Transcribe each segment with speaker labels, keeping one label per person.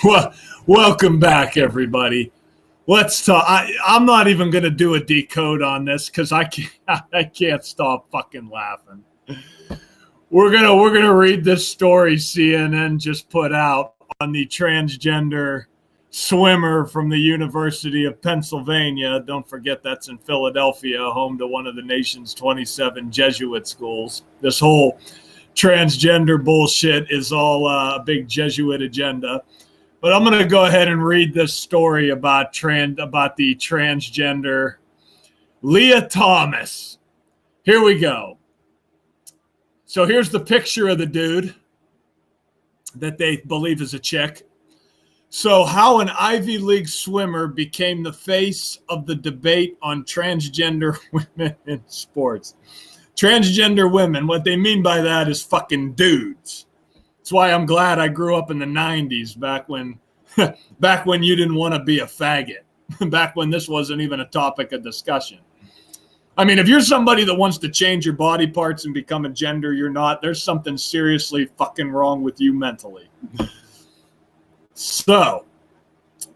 Speaker 1: Well, welcome back, everybody. Let's talk. I'm not even going to do a decode on this because I can't stop fucking laughing. We're gonna read this story CNN just put out on the transgender swimmer from the University of Pennsylvania. Don't forget that's in Philadelphia, home to one of the nation's 27 Jesuit schools. This whole transgender bullshit is all a big Jesuit agenda. But I'm going to go ahead and read this story about the transgender Lia Thomas. Here we go. So here's the picture of the dude that they believe is a chick. So how an Ivy League swimmer became the face of the debate on transgender women in sports. Transgender women, what they mean by that is fucking dudes. That's why I'm glad I grew up in the 90s, back when you didn't want to be a faggot, back when this wasn't even a topic of discussion. I mean, if you're somebody that wants to change your body parts and become a gender you're not, there's something seriously fucking wrong with you mentally. So,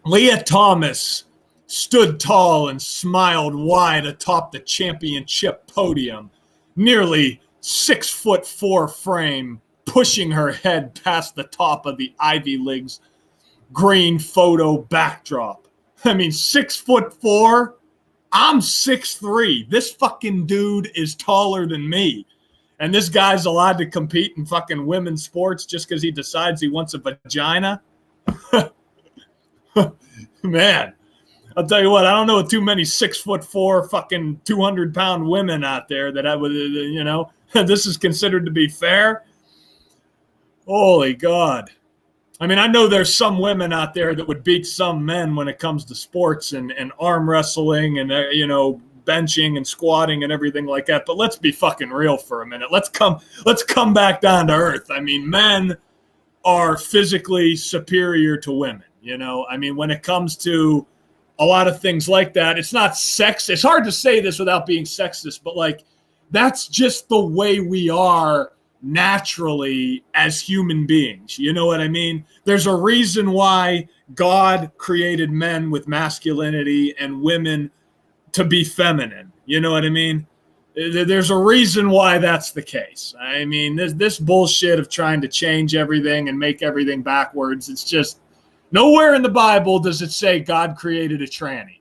Speaker 1: Lia Thomas stood tall and smiled wide atop the championship podium, nearly 6'4" frame, pushing her head past the top of the Ivy League's green photo backdrop. I mean, 6'4"? I'm 6'3". This fucking dude is taller than me. And this guy's allowed to compete in fucking women's sports just because he decides he wants a vagina? Man, I'll tell you what, I don't know too many 6'4" fucking 200-pound women out there that I would, this is considered to be fair. Holy God. I mean, I know there's some women out there that would beat some men when it comes to sports and arm wrestling and, benching and squatting and everything like that. But let's be fucking real for a minute. Let's come back down to earth. I mean, men are physically superior to women, I mean, when it comes to a lot of things like that, it's not sex. It's hard to say this without being sexist, but like, that's just the way we are naturally as human beings. You know what I mean? There's a reason why God created men with masculinity and women to be feminine. You know what I mean? There's a reason why that's the case. I mean, this bullshit of trying to change everything and make everything backwards, it's just nowhere in the Bible does it say God created a tranny.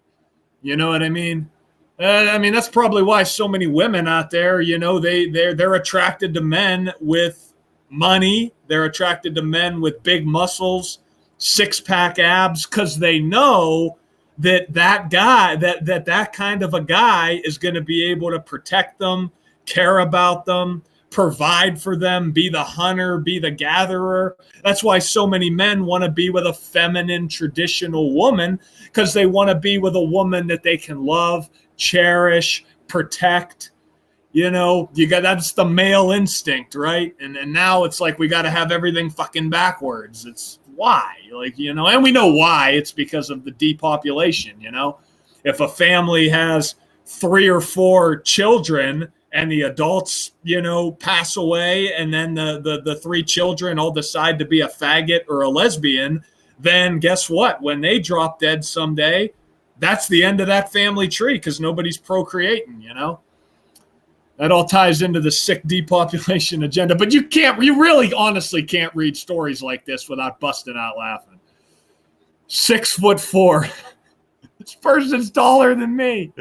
Speaker 1: You know what I mean? I mean, that's probably why so many women out there, they're attracted to men with money. They're attracted to men with big muscles, six-pack abs, because they know that guy, that kind of a guy is going to be able to protect them, care about them, provide for them, be the hunter, be the gatherer. That's why so many men want to be with a feminine, traditional woman, because they want to be with a woman that they can love, cherish, protect. That's the male instinct, right? And now it's like we got to have everything fucking backwards. It's why, and we know why. It's because of the depopulation. If a family has 3 or 4 children and the adults, pass away, and then the 3 children all decide to be a faggot or a lesbian, then guess what? When they drop dead someday, that's the end of that family tree because nobody's procreating, That all ties into the sick depopulation agenda. But you really honestly can't read stories like this without busting out laughing. 6'4". This person's taller than me.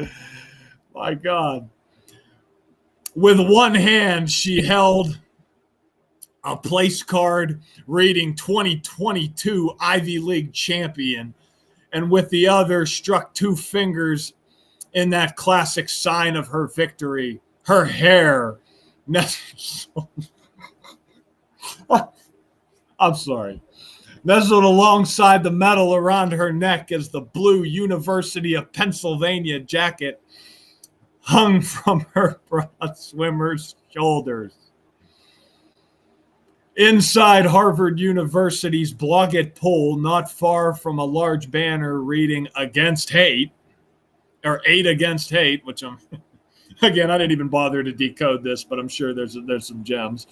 Speaker 1: My God. With one hand, she held a place card reading 2022 Ivy League champion, and with the other struck 2 fingers in that classic sign of her victory. Her hair. I'm sorry. Nestled alongside the medal around her neck is the blue University of Pennsylvania jacket hung from her broad swimmer's shoulders. Inside Harvard University's Blodgett Pool, not far from a large banner reading "Against Hate," or 8 Against Hate, which again, I didn't even bother to decode this, but I'm sure there's some gems.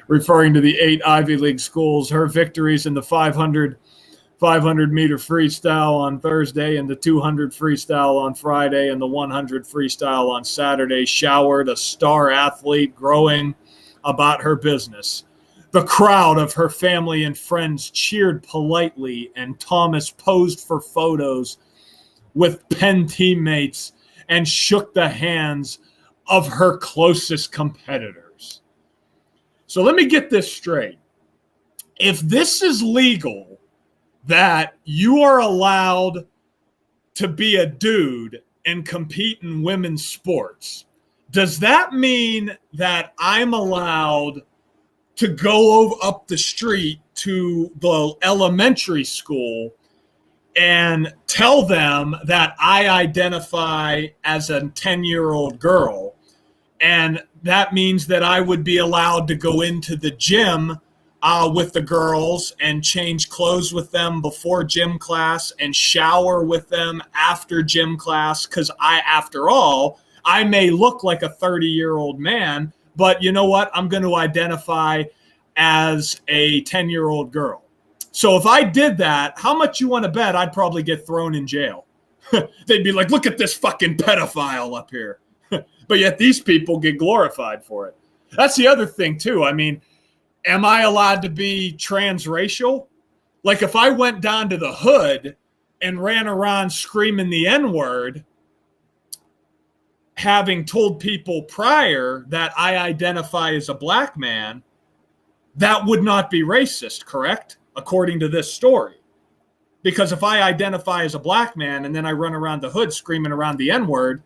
Speaker 1: referring to the 8 Ivy League schools. Her victories in the 500-meter freestyle on Thursday and the 200 freestyle on Friday and the 100 freestyle on Saturday showered a star athlete growing about her business. The crowd of her family and friends cheered politely, and Thomas posed for photos with Penn teammates and shook the hands of her closest competitors. So let me get this straight. If this is legal, that you are allowed to be a dude and compete in women's sports, does that mean that I'm allowed to go up the street to the elementary school and tell them that I identify as a 10-year-old girl, and that means that I would be allowed to go into the gym with the girls and change clothes with them before gym class and shower with them after gym class? Because after all, I may look like a 30-year-old man, but you know what? I'm going to identify as a 10-year-old girl. So if I did that, how much you want to bet I'd probably get thrown in jail? They'd be like, look at this fucking pedophile up here. But yet these people get glorified for it. That's the other thing, too. I mean, am I allowed to be transracial? Like if I went down to the hood and ran around screaming the N-word, having told people prior that I identify as a black man, that would not be racist, correct? According to this story. Because if I identify as a black man and then I run around the hood screaming around the N-word,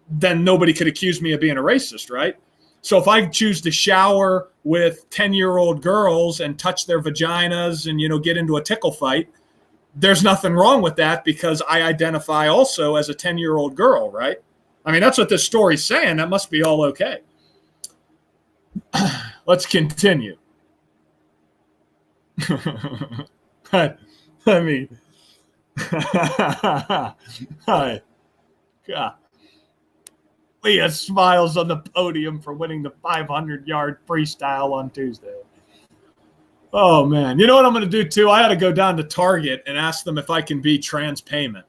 Speaker 1: then nobody could accuse me of being a racist, right? So if I choose to shower with 10-year-old girls and touch their vaginas and, get into a tickle fight, there's nothing wrong with that because I identify also as a 10-year-old girl, right? I mean, that's what this story's saying. That must be all okay. Let's continue. I mean, God. Lia smiles on the podium for winning the 500-yard freestyle on Tuesday. Oh, man. You know what I'm going to do, too? I ought to go down to Target and ask them if I can be trans payment.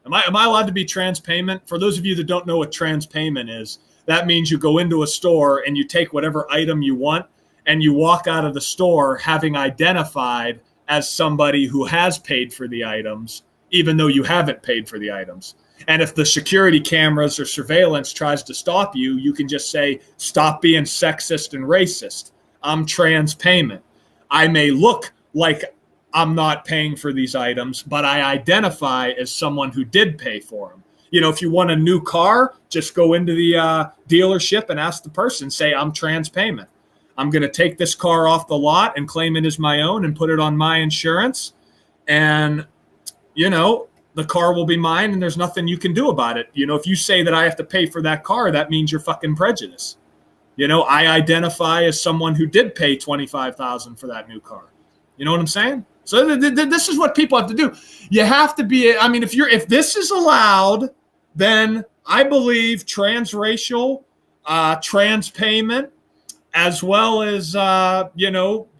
Speaker 1: Am I allowed to be trans payment? For those of you that don't know what trans payment is, that means you go into a store and you take whatever item you want and you walk out of the store having identified as somebody who has paid for the items, even though you haven't paid for the items. And if the security cameras or surveillance tries to stop you, you can just say, stop being sexist and racist. I'm trans payment. I may look like I'm not paying for these items, but I identify as someone who did pay for them. If you want a new car, just go into the dealership and ask the person, say, I'm trans payment. I'm going to take this car off the lot and claim it as my own and put it on my insurance. And, the car will be mine and there's nothing you can do about it. If you say that I have to pay for that car, that means you're fucking prejudiced. I identify as someone who did pay $25,000 for that new car. You know what I'm saying? So this is what people have to do. You have to be, if this is allowed, then I believe transracial, trans payment, as well as,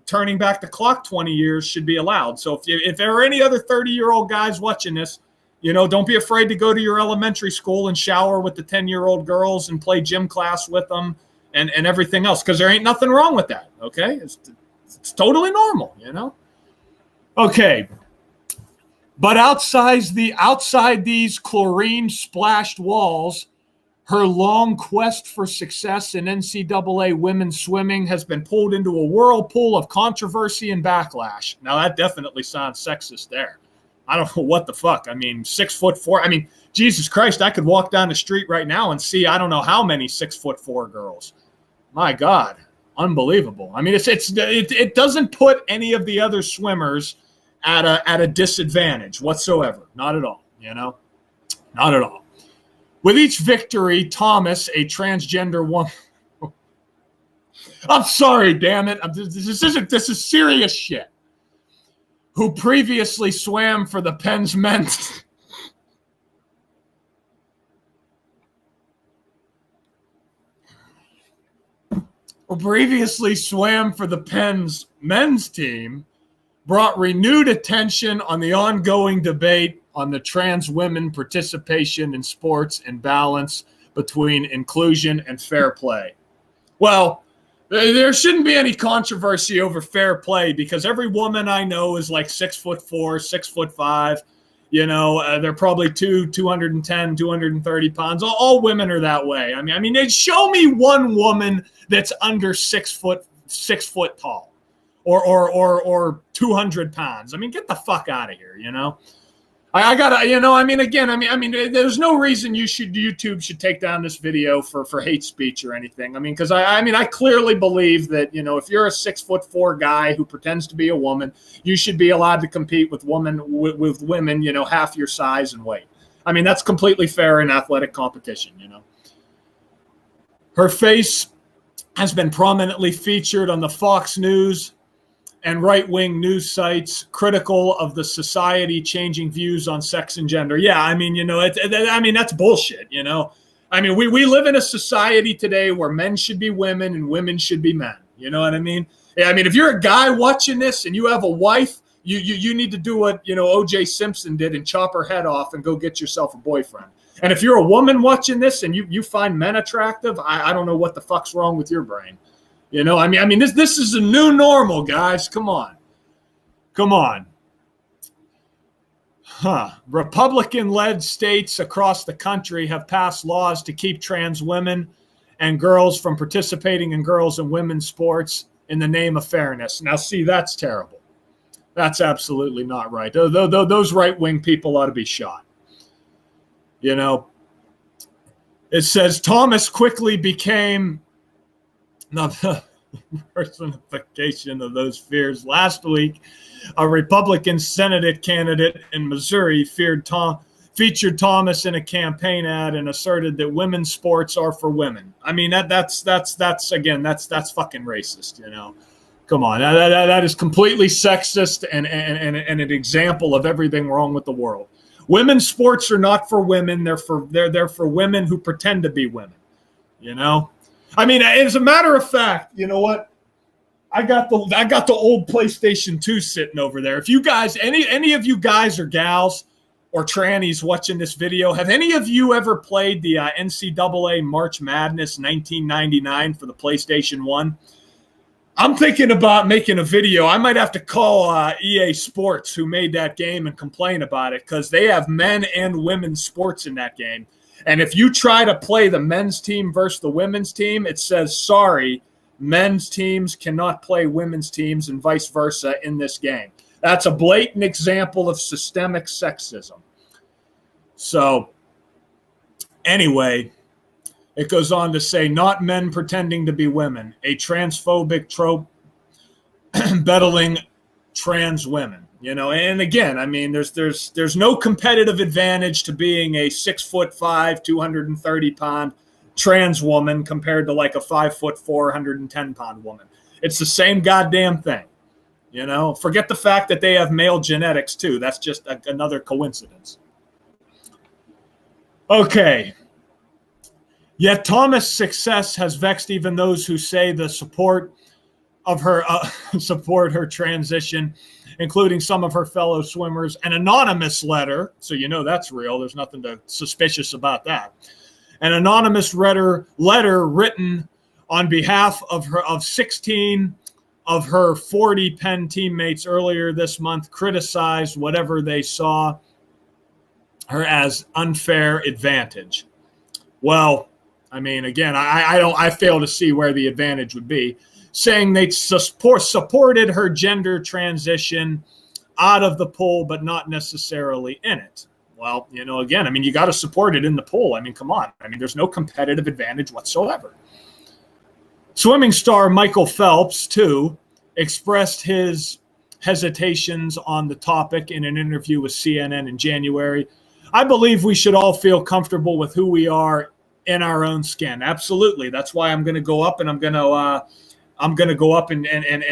Speaker 1: turning back the clock 20 years should be allowed. So if there are any other 30-year-old guys watching this, don't be afraid to go to your elementary school and shower with the 10-year-old girls and play gym class with them and everything else, because there ain't nothing wrong with that, okay? It's totally normal, Okay. But outside these chlorine-splashed walls, her long quest for success in NCAA women's swimming has been pulled into a whirlpool of controversy and backlash. Now, that definitely sounds sexist there. I don't know what the fuck. 6'4". Jesus Christ, I could walk down the street right now and see I don't know how many 6'4" girls. My God, unbelievable. It doesn't put any of the other swimmers at a disadvantage whatsoever. Not at all, Not at all. With each victory, Thomas, a transgender woman. I'm sorry, damn it. This is serious shit. Who previously swam for the Penn's men's. who previously swam for the Penn's men's team, brought renewed attention on the ongoing debate on the trans women participation in sports and balance between inclusion and fair play. Well, there shouldn't be any controversy over fair play because every woman I know is like 6'4", 6'5". They're probably 210, 230 pounds. All women are that way. I mean, they show me one woman that's under 6 foot tall, or 200 pounds. I mean, get the fuck out of here. I gotta, there's no reason YouTube should take down this video for hate speech or anything. I mean, because I clearly believe that, if you're a 6'4" guy who pretends to be a woman, you should be allowed to compete with women, half your size and weight. I mean, that's completely fair in athletic competition, Her face has been prominently featured on the Fox News and right-wing news sites critical of the society changing views on sex and gender. Yeah, I mean, that's bullshit, I mean, we live in a society today where men should be women and women should be men. You know what I mean? Yeah, I mean, if you're a guy watching this and you have a wife, you need to do what, O.J. Simpson did and chop her head off and go get yourself a boyfriend. And if you're a woman watching this and you find men attractive, I don't know what the fuck's wrong with your brain. This is a new normal, guys. Come on. Republican-led states across the country have passed laws to keep trans women and girls from participating in girls and women's sports in the name of fairness. Now, see, that's terrible. That's absolutely not right. Those right-wing people ought to be shot. It says Thomas quickly became the personification of those fears. Last week, a Republican Senate candidate in Missouri featured Thomas in a campaign ad and asserted that women's sports are for women. I mean, that's fucking racist. Come on, that is completely sexist and an example of everything wrong with the world. Women's sports are not for women. They're for women who pretend to be women. I mean, as a matter of fact, you know what? I got the old PlayStation 2 sitting over there. If you guys, any of you guys or gals or trannies watching this video, have any of you ever played the NCAA March Madness 1999 for the PlayStation 1? I'm thinking about making a video. I might have to call EA Sports, who made that game, and complain about it because they have men and women's sports in that game. And if you try to play the men's team versus the women's team, it says, sorry, men's teams cannot play women's teams and vice versa in this game. That's a blatant example of systemic sexism. So anyway, it goes on to say, not men pretending to be women, a transphobic trope belittling trans women. And again, I mean, there's no competitive advantage to being a 6'5", 230-pound trans woman compared to like a 5'4", 110-pound woman. It's the same goddamn thing. Forget the fact that they have male genetics too. That's just another coincidence. Okay. Yet Thomas' success has vexed even those who say the support her transition, including some of her fellow swimmers. An anonymous letter, so that's real. There's nothing suspicious about that. An anonymous letter written on behalf of 16 of her 40 Penn teammates earlier this month criticized whatever they saw her as unfair advantage. Well, I mean, again, I fail to see where the advantage would be, saying they supported her gender transition out of the pool, but not necessarily in it. Well, again, I mean, you got to support it in the pool. I mean, come on. I mean, there's no competitive advantage whatsoever. Swimming star Michael Phelps, too, expressed his hesitations on the topic in an interview with CNN in January. I believe we should all feel comfortable with who we are in our own skin. Absolutely. That's why I'm going to go up and I'm going to go up and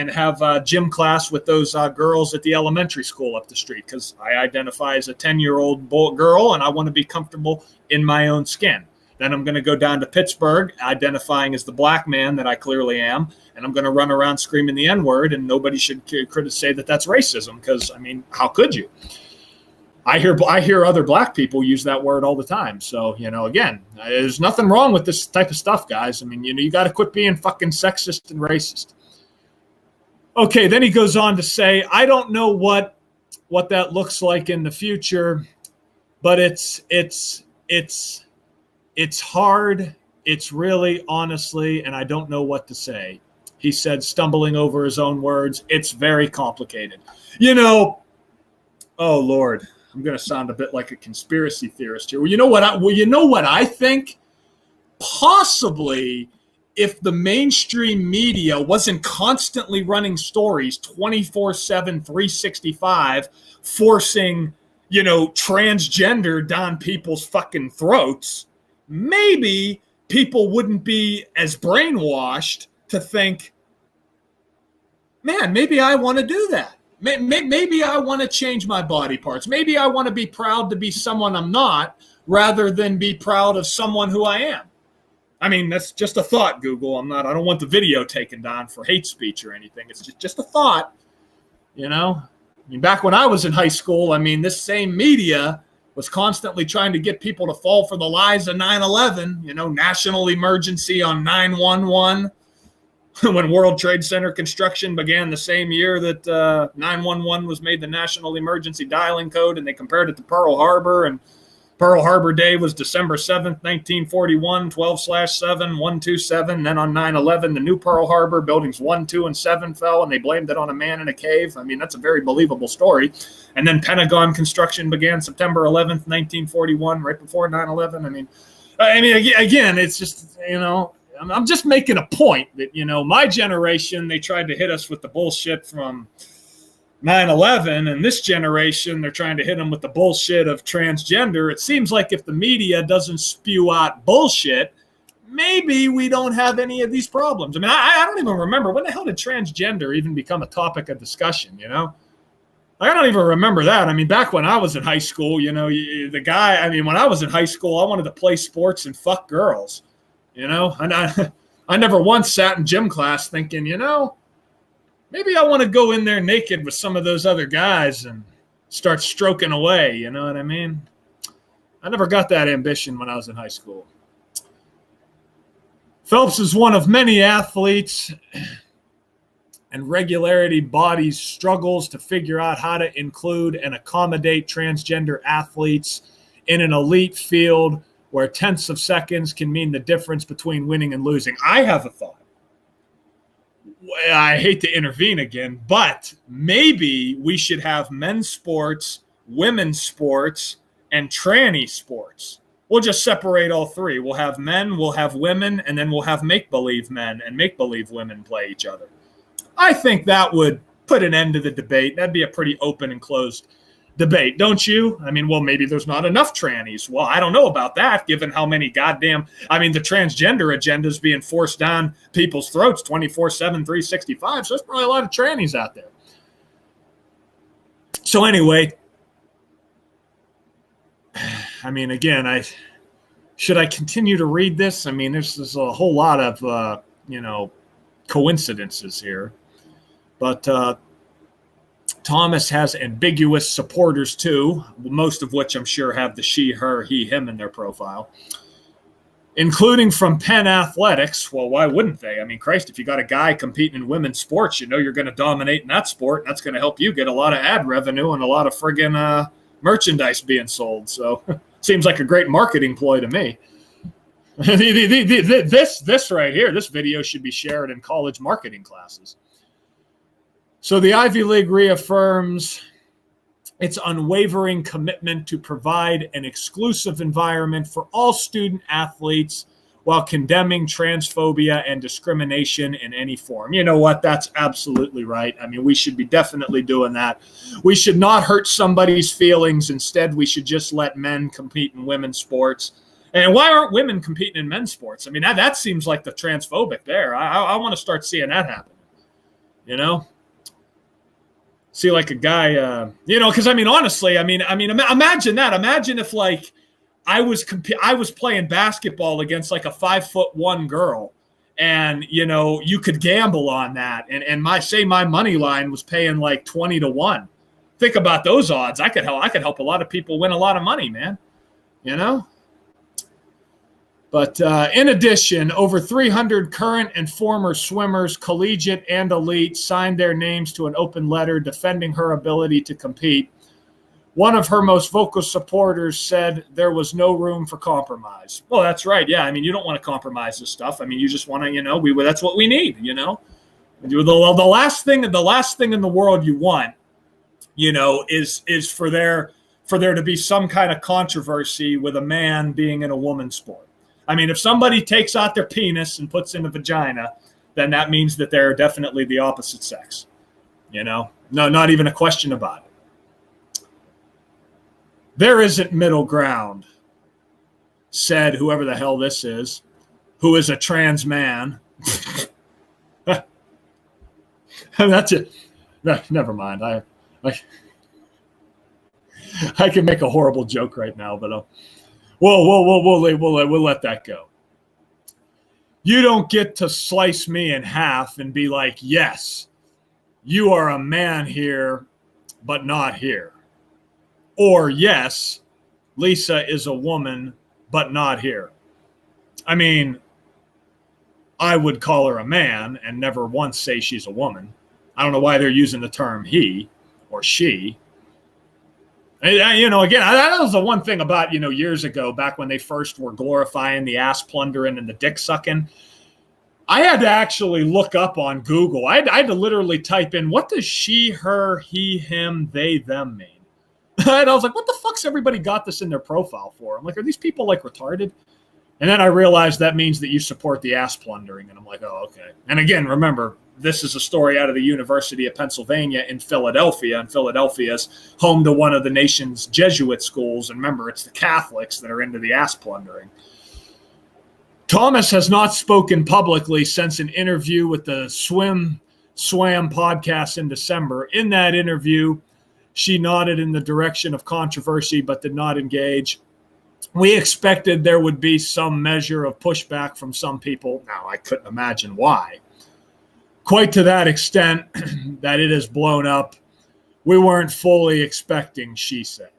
Speaker 1: have gym class with those girls at the elementary school up the street because I identify as a 10-year-old girl and I want to be comfortable in my own skin. Then I'm going to go down to Pittsburgh, identifying as the black man that I clearly am, and I'm going to run around screaming the N-word, and nobody should say that that's racism, because, I mean, how could you? I hear other black people use that word all the time. So, again, there's nothing wrong with this type of stuff, guys. I mean, you got to quit being fucking sexist and racist. Okay, then he goes on to say, I don't know what that looks like in the future, but it's hard. It's really, honestly, and I don't know what to say. He said, stumbling over his own words, it's very complicated. Oh, Lord, I'm going to sound a bit like a conspiracy theorist here. Well, you know what I think? Possibly, if the mainstream media wasn't constantly running stories 24/7, 365, forcing, transgender down people's fucking throats, maybe people wouldn't be as brainwashed to think, man, maybe I want to do that. Maybe I want to change my body parts. Maybe I want to be proud to be someone I'm not, rather than be proud of someone who I am. I mean, that's just a thought, Google. I don't want the video taken down for hate speech or anything. It's just a thought, I mean, back when I was in high school, this same media was constantly trying to get people to fall for the lies of 9/11, national emergency on 911. When World Trade Center construction began the same year that 911 was made the national emergency dialing code, and they compared it to Pearl Harbor, and Pearl Harbor Day was December 7th, 1941, 12/7, 127. Then on 9/11, the new Pearl Harbor buildings 1, 2, and 7 fell, and they blamed it on a man in a cave. I mean, that's a very believable story. And then Pentagon construction began September 11th, 1941, right before 9/11. I mean, again, it's just, I'm just making a point that, my generation, they tried to hit us with the bullshit from 9/11, and this generation, they're trying to hit them with the bullshit of transgender. It seems like if the media doesn't spew out bullshit, maybe we don't have any of these problems. I mean, I don't even remember, when the hell did transgender even become a topic of discussion, I don't even remember that. I mean, back when I was in high school, when I was in high school, I wanted to play sports and fuck girls. And I never once sat in gym class thinking, maybe I want to go in there naked with some of those other guys and start stroking away. You know what I mean? I never got that ambition when I was in high school. Phelps is one of many athletes, and regularity bodies struggles to figure out how to include and accommodate transgender athletes in an elite field where tenths of seconds can mean the difference between winning and losing. I have a thought. I hate to intervene again, but maybe we should have men's sports, women's sports, and tranny sports. We'll just separate all three. We'll have men, we'll have women, and then we'll have make-believe men and make-believe women play each other. I think that would put an end to the debate. That'd be a pretty open and closed debate, don't you? I mean, well, maybe there's not enough trannies. Well, I don't know about that, given how many the transgender agenda is being forced down people's throats 24/7, 365. So there's probably a lot of trannies out there. So anyway, again, should I continue to read this? I mean, there's a whole lot of, coincidences here. But Thomas has ambiguous supporters too, most of which I'm sure have the she, her, he, him in their profile, including from Penn Athletics. Well, why wouldn't they? I mean, Christ, if you got a guy competing in women's sports, you're going to dominate in that sport, and that's going to help you get a lot of ad revenue and a lot of friggin' merchandise being sold. So seems like a great marketing ploy to me. This right here, this video should be shared in college marketing classes. So the Ivy League reaffirms its unwavering commitment to provide an exclusive environment for all student athletes while condemning transphobia and discrimination in any form. You know what? That's absolutely right. I mean, we should be definitely doing that. We should not hurt somebody's feelings. Instead, we should just let men compete in women's sports. And why aren't women competing in men's sports? I mean, that seems like the transphobic there. I want to start seeing that happen, See, like a guy, because honestly, imagine that. Imagine if, I was playing basketball against like a 5'1" girl, and you could gamble on that, and my money line was paying like 20-1. Think about those odds. I could help a lot of people win a lot of money, man. But in addition, over 300 current and former swimmers, collegiate and elite, signed their names to an open letter defending her ability to compete. One of her most vocal supporters said there was no room for compromise. Well, that's right. Yeah, I mean, you don't want to compromise this stuff. I mean, you just want to, that's what we need. The last thing in the world you want, is for there to be some kind of controversy with a man being in a woman's sport. I mean, if somebody takes out their penis and puts in a vagina, then that means that they're definitely the opposite sex. No, not even a question about it. There isn't middle ground, said whoever the hell this is, who is a trans man. That's it. Never mind. I can make a horrible joke right now, but we'll let that go. You don't get to slice me in half and be like, yes, you are a man here, but not here. Or, yes, Lisa is a woman, but not here. I mean, I would call her a man and never once say she's a woman. I don't know why they're using the term he or she. Again, that was the one thing about, years ago, back when they first were glorifying the ass plundering and the dick sucking. I had to actually look up on Google. I had to literally type in, what does she, her, he, him, they, them mean? And I was like, what the fuck's everybody got this in their profile for? I'm like, are these people like retarded? And then I realized that means that you support the ass plundering. And I'm like, oh, okay. And again, remember, this is a story out of the University of Pennsylvania in Philadelphia. And Philadelphia is home to one of the nation's Jesuit schools. And remember, it's the Catholics that are into the ass plundering. Thomas has not spoken publicly since an interview with the Swam podcast in December. In that interview, she nodded in the direction of controversy, but did not engage. We expected there would be some measure of pushback from some people. Now, I couldn't imagine why. Quite to that extent that it has blown up. We weren't fully expecting, she said.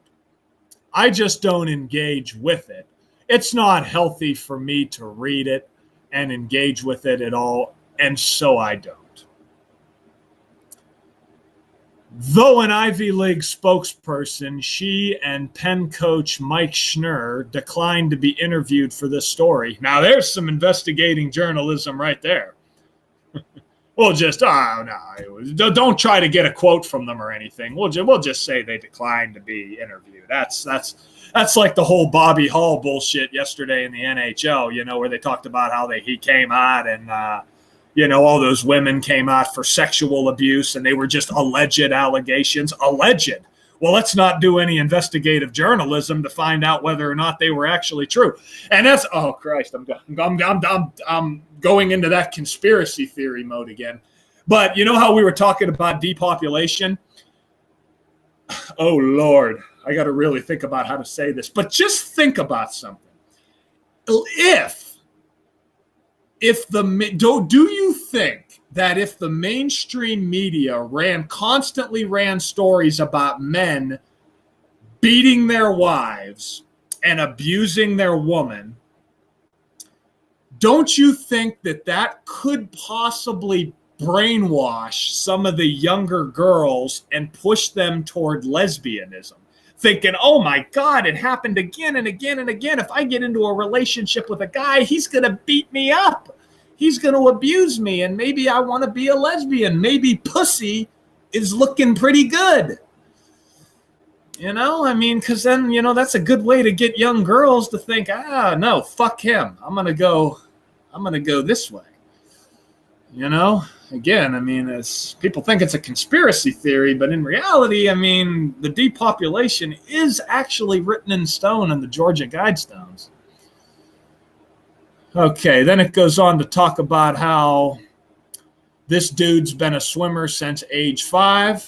Speaker 1: I just don't engage with it. It's not healthy for me to read it and engage with it at all, and so I don't. Though an Ivy League spokesperson, she and Penn coach Mike Schnurr declined to be interviewed for this story. Now, there's some investigating journalism right there. We'll just, don't try to get a quote from them or anything. We'll just say they declined to be interviewed. That's like the whole Bobby Hall bullshit yesterday in the NHL, where they talked about how he came out and all those women came out for sexual abuse and they were just alleged allegations. Alleged. Well, let's not do any investigative journalism to find out whether or not they were actually true. And that's, oh Christ, I'm going into that conspiracy theory mode again. But you know how we were talking about depopulation? Oh Lord, I got to really think about how to say this. But just think about something. Do you think that if the mainstream media constantly ran stories about men beating their wives and abusing their woman, don't you think that could possibly brainwash some of the younger girls and push them toward lesbianism? Thinking, oh my God, it happened again and again and again. If I get into a relationship with a guy, he's going to beat me up. He's going to abuse me, and maybe I want to be a lesbian. Maybe pussy is looking pretty good. Because then, that's a good way to get young girls to think, no, fuck him. I'm going to go this way. Again, people think it's a conspiracy theory, but in reality, the depopulation is actually written in stone in the Georgia Guidestones. Okay, then it goes on to talk about how this dude's been a swimmer since age 5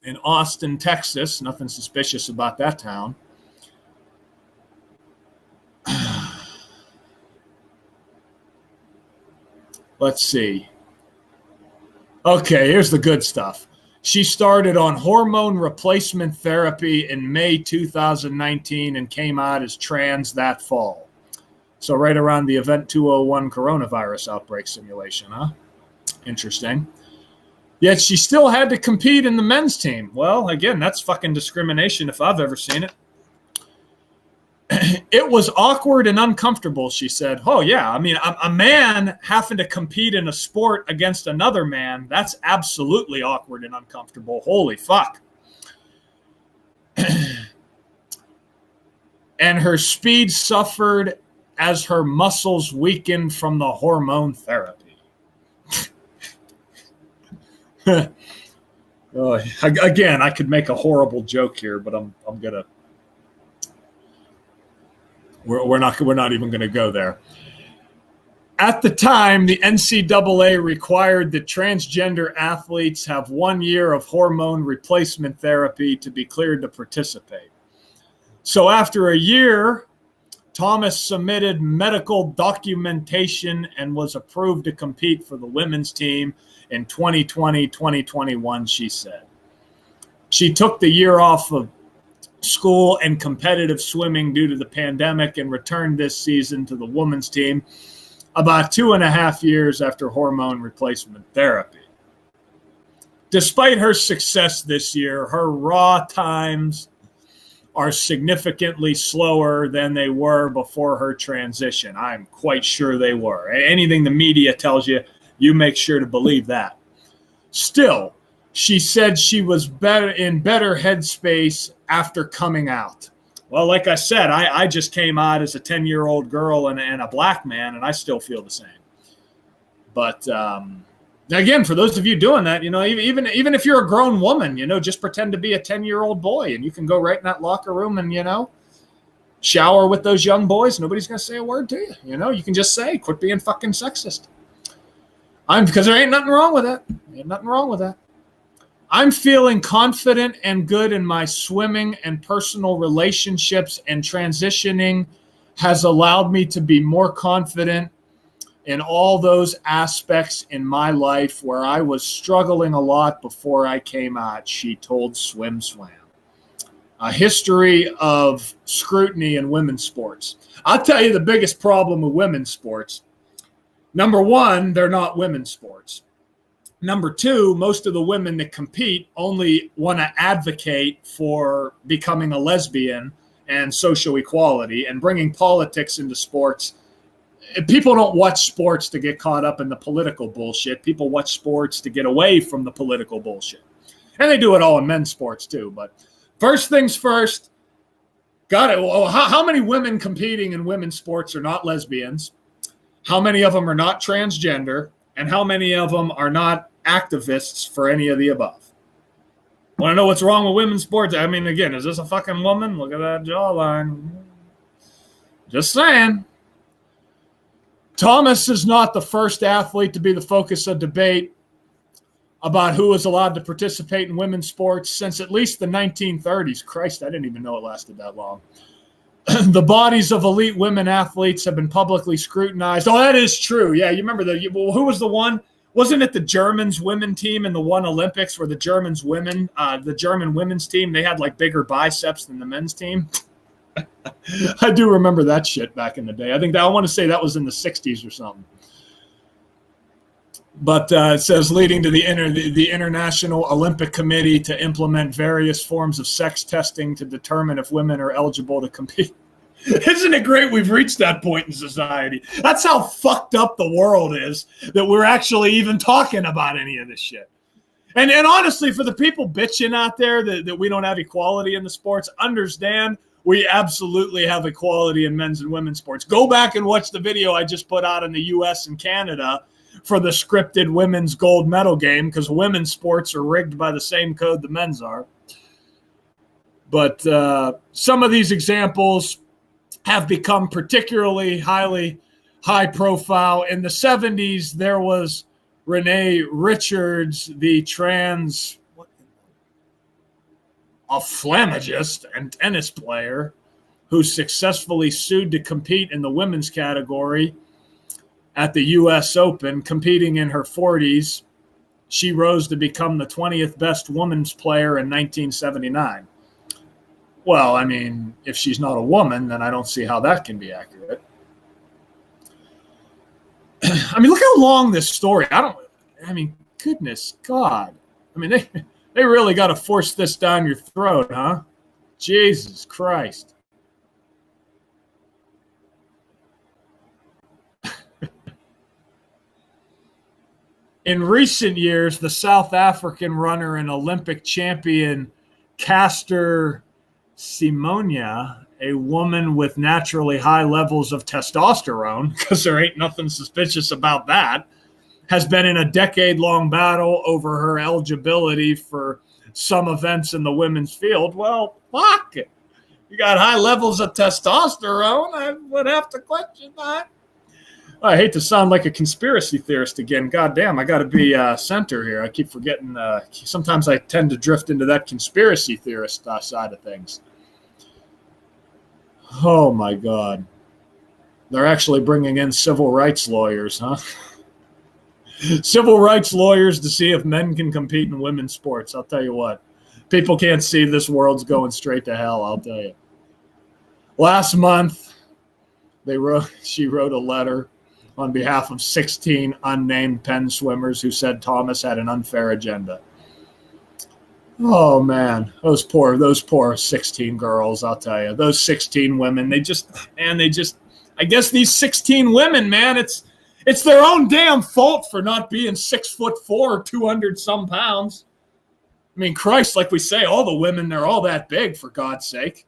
Speaker 1: in Austin, Texas. Nothing suspicious about that town. Let's see. Okay, here's the good stuff. She started on hormone replacement therapy in May 2019 and came out as trans that fall. So right around the Event 201 coronavirus outbreak simulation, huh? Interesting. Yet she still had to compete in the men's team. Well, again, that's fucking discrimination if I've ever seen it. It was awkward and uncomfortable, she said. Oh, yeah. I mean, a man having to compete in a sport against another man, that's absolutely awkward and uncomfortable. Holy fuck. And her speed suffered as her muscles weakened from the hormone therapy. Again, I could make a horrible joke here, but I'm gonna. We're not even going to go there. At the time, the NCAA required that transgender athletes have 1 year of hormone replacement therapy to be cleared to participate. So after a year, Thomas submitted medical documentation and was approved to compete for the women's team in 2020-2021, she said. She took the year off of school and competitive swimming due to the pandemic and returned this season to the women's team about 2.5 years after hormone replacement therapy. Despite her success this year, her raw times are significantly slower than they were before her transition. I'm quite sure they were. Anything the media tells you, you make sure to believe that. Still, she said she was in better headspace after coming out. Well, like I said, I just came out as a 10-year-old girl and a black man, and I still feel the same. But again, for those of you doing that, even if you're a grown woman, just pretend to be a 10-year-old boy, and you can go right in that locker room and, shower with those young boys. Nobody's going to say a word to you. You can just say, quit being fucking sexist. Because there ain't nothing wrong with that. Ain't nothing wrong with that. I'm feeling confident and good in my swimming and personal relationships, and transitioning has allowed me to be more confident in all those aspects in my life where I was struggling a lot before I came out, she told Swim Swam. A history of scrutiny in women's sports. I'll tell you the biggest problem with women's sports. Number one, they're not women's sports. Number two, most of the women that compete only want to advocate for becoming a lesbian and social equality and bringing politics into sports. People don't watch sports to get caught up in the political bullshit. People watch sports to get away from the political bullshit. And they do it all in men's sports too. But first things first, got it. Well, how many women competing in women's sports are not lesbians? How many of them are not transgender? And how many of them are not activists for any of the above? Want to know what's wrong with women's sports? I mean, again, is this a fucking woman? Look at that jawline. Just saying. Thomas is not the first athlete to be the focus of debate about who is allowed to participate in women's sports since at least the 1930s. Christ, I didn't even know it lasted that long. The bodies of elite women athletes have been publicly scrutinized. Oh, that is true. Yeah, you remember who was the one? Wasn't it the Germans women team in the one Olympics where the German women's team, they had like bigger biceps than the men's team? I do remember that shit back in the day. I want to say that was in the 60s or something. But it says leading to the International Olympic Committee to implement various forms of sex testing to determine if women are eligible to compete. Isn't it great we've reached that point in society? That's how fucked up the world is that we're actually even talking about any of this shit. And honestly, for the people bitching out there that we don't have equality in the sports, understand we absolutely have equality in men's and women's sports. Go back and watch the video I just put out in the U.S. and Canada for the scripted women's gold medal game, because women's sports are rigged by the same code the men's are. But some of these examples have become particularly high profile. In the 70s, there was Renee Richards, the a flamagist and tennis player who successfully sued to compete in the women's category. at the U.S. Open, competing in her 40s. She rose to become the 20th best women's player in 1979. Well, I mean, if she's not a woman, then I don't see how that can be accurate. I mean, look how long this story. Goodness God. I mean, they really got to force this down your throat, huh? Jesus Christ. In recent years, the South African runner and Olympic champion Caster Semenya, a woman with naturally high levels of testosterone, because there ain't nothing suspicious about that, has been in a decade-long battle over her eligibility for some events in the women's field. Well, fuck it. You got high levels of testosterone, I would have to question that. I hate to sound like a conspiracy theorist again. God damn, I got to be center here. I keep forgetting. Sometimes I tend to drift into that conspiracy theorist side of things. Oh, my God. They're actually bringing in civil rights lawyers, huh? Civil rights lawyers to see if men can compete in women's sports. I'll tell you what. People can't see this world's going straight to hell, I'll tell you. Last month, she wrote a letter on behalf of 16 unnamed Penn swimmers who said Thomas had an unfair agenda. Oh, man, those poor 16 girls, I'll tell you. Those 16 women, I guess these 16 women, man, it's their own damn fault for not being 6'4", 200 some pounds. I mean, Christ, like we say, all the women, they're all that big, for God's sake.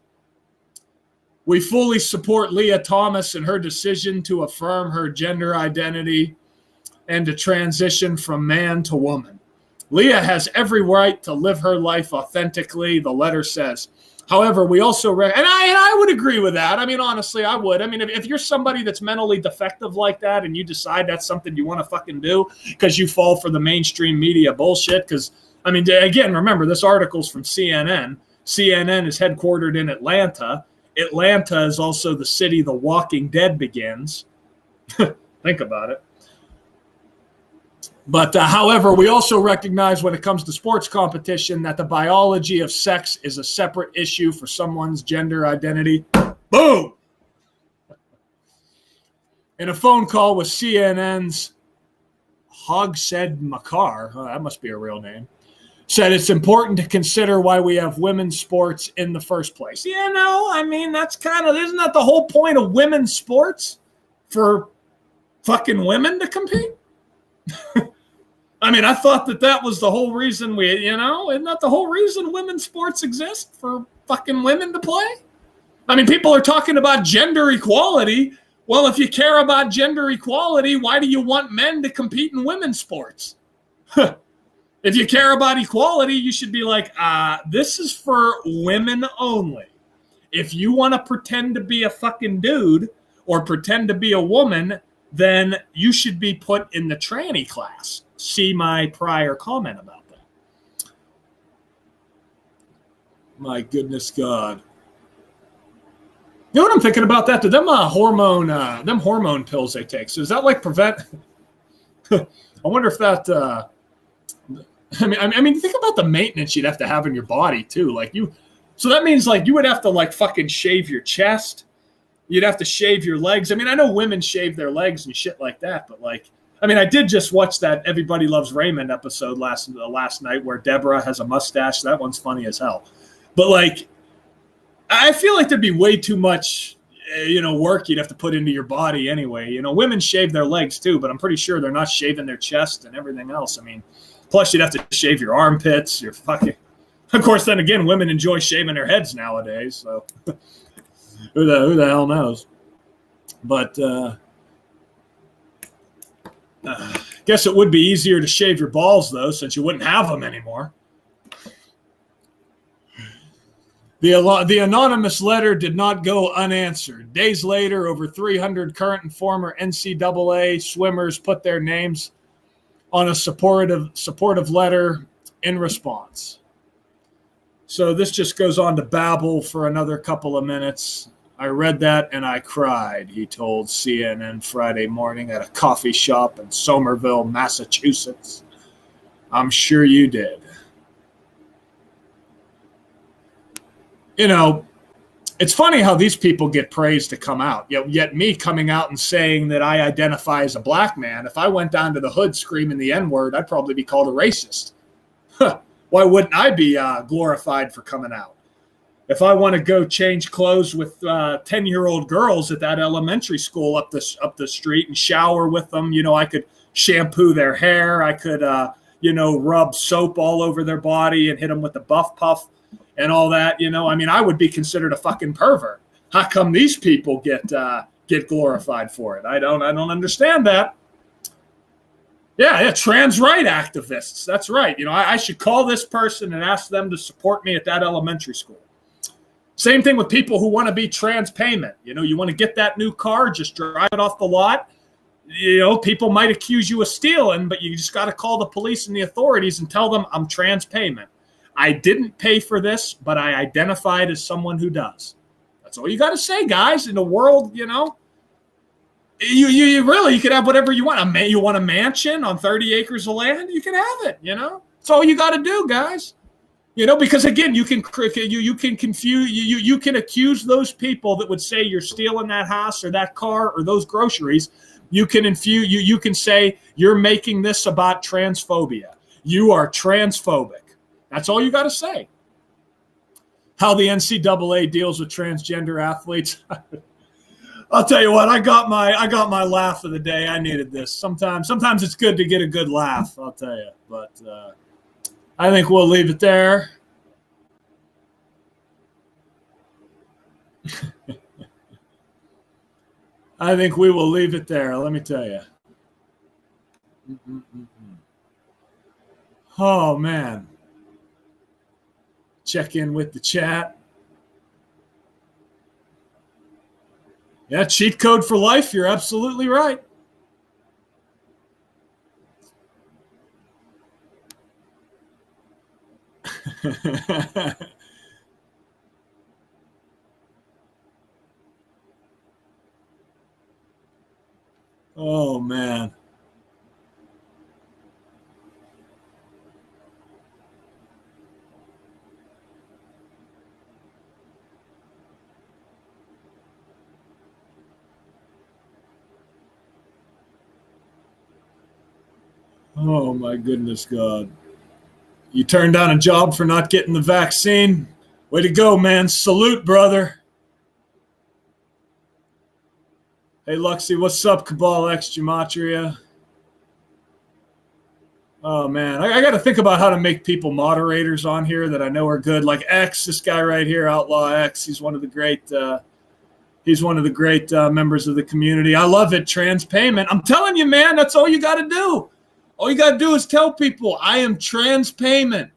Speaker 1: We fully support Lia Thomas in her decision to affirm her gender identity and to transition from man to woman. Lia has every right to live her life authentically, the letter says. However, we also and I would agree with that. I mean, honestly, I would. I mean, if you're somebody that's mentally defective like that and you decide that's something you want to fucking do because you fall for the mainstream media bullshit, because, I mean, again, remember, this article's from CNN. CNN is headquartered in Atlanta. Atlanta is also the city The Walking Dead begins. Think about it. But however, we also recognize when it comes to sports competition that the biology of sex is a separate issue for someone's gender identity. Boom! In a phone call with CNN's Hogshead Makar, that must be a real name, said it's important to consider why we have women's sports in the first place. You know, I mean, isn't that the whole point of women's sports? For fucking women to compete? I mean, I thought that was the whole reason isn't that the whole reason women's sports exist? For fucking women to play? I mean, people are talking about gender equality. Well, if you care about gender equality, why do you want men to compete in women's sports? If you care about equality, you should be like, this is for women only. If you want to pretend to be a fucking dude or pretend to be a woman, then you should be put in the tranny class. See my prior comment about that. My goodness God. You know what I'm thinking about that? Them hormone pills they take. So does that like prevent? I wonder if that. I mean, think about the maintenance you'd have to have in your body too. So that means like you would have to like fucking shave your chest. You'd have to shave your legs. I mean, I know women shave their legs and shit like that, but like, I mean, I did just watch that Everybody Loves Raymond episode last night where Deborah has a mustache. That one's funny as hell. But like, I feel like there'd be way too much, work you'd have to put into your body anyway. You know, women shave their legs too, but I'm pretty sure they're not shaving their chest and everything else. I mean, plus you'd have to shave your armpits, your fucking. Of course, then again, women enjoy shaving their heads nowadays. So who the hell knows? But guess it would be easier to shave your balls though, since you wouldn't have them anymore. The anonymous letter did not go unanswered. Days later, over 300 current and former NCAA swimmers put their names on a supportive letter in response. So this just goes on to babble for another couple of minutes. I read that and I cried, he told CNN Friday morning at a coffee shop in Somerville, Massachusetts. I'm sure you did. You know, it's funny how these people get praised to come out. Yet me coming out and saying that I identify as a black man, if I went down to the hood screaming the N-word, I'd probably be called a racist. Why wouldn't I be glorified for coming out? If I want to go change clothes with 10-year-old girls at that elementary school up the street and shower with them, I could shampoo their hair. I could, rub soap all over their body and hit them with the buff puff and all that. I would be considered a fucking pervert. How come these people get glorified for it? I don't understand that. Yeah, trans right activists. That's right. I should call this person and ask them to support me at that elementary school. Same thing with people who want to be trans payment. You want to get that new car, just drive it off the lot. People might accuse you of stealing, but you just got to call the police and the authorities and tell them I'm trans payment. I didn't pay for this, but I identified as someone who does. That's all you got to say, guys. In the world, you really, you could have whatever you want. You want a mansion on 30 acres of land? You can have it, That's all you got to do, guys. Because again, you can confuse, you can accuse those people that would say you're stealing that house or that car or those groceries. You can you can say you're making this about transphobia. You are transphobic. That's all you got to say. How the NCAA deals with transgender athletes. I'll tell you what, I got my laugh of the day. I needed this. Sometimes it's good to get a good laugh, I'll tell you. But I think we'll leave it there. I think we will leave it there, let me tell you. Oh, man. Check in with the chat. Yeah, cheat code for life. You're absolutely right. Oh, man. Oh, my goodness, God. You turned down a job for not getting the vaccine? Way to go, man. Salute, brother. Hey, Luxie, what's up, Cabal X Gematria? Oh, man. I got to think about how to make people moderators on here that I know are good. Like X, this guy right here, Outlaw X. He's one of the great members of the community. I love it. Trans payment. I'm telling you, man, that's all you got to do. All you got to do is tell people, I am trans payment.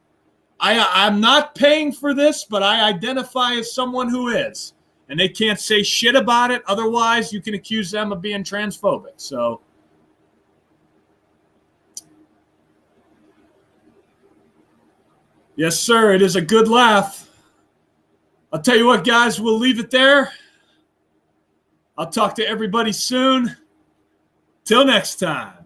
Speaker 1: I'm not paying for this, but I identify as someone who is. And they can't say shit about it. Otherwise, you can accuse them of being transphobic. So, yes, sir, it is a good laugh. I'll tell you what, guys, we'll leave it there. I'll talk to everybody soon. Till next time.